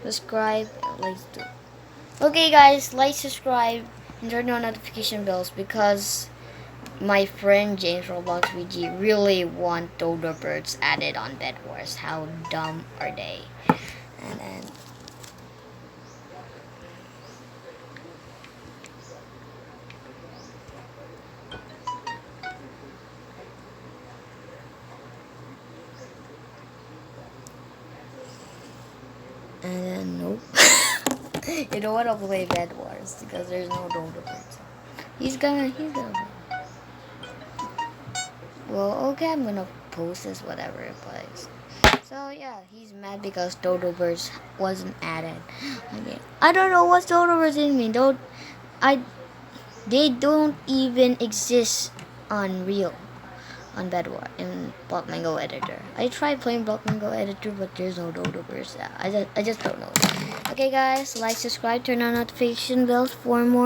subscribe, like too. Okay guys, like, subscribe, and turn on notification bells because my friend James Roblox VG really want dodo birds added on Bed Wars. How dumb are they? And then nope. You don't want to play Bed Wars because there's no dodo birds. He's gonna. Well, okay, I'm gonna post this whatever it plays. So yeah, he's mad because dodo birds wasn't added. Okay. I don't know what dodo birds mean. They don't even exist on real on Bedwar in Block Mango Editor. I tried playing Block Mango Editor, but there's no dodo birds. I just don't know. Okay, guys, like, subscribe, turn on notification bells for more.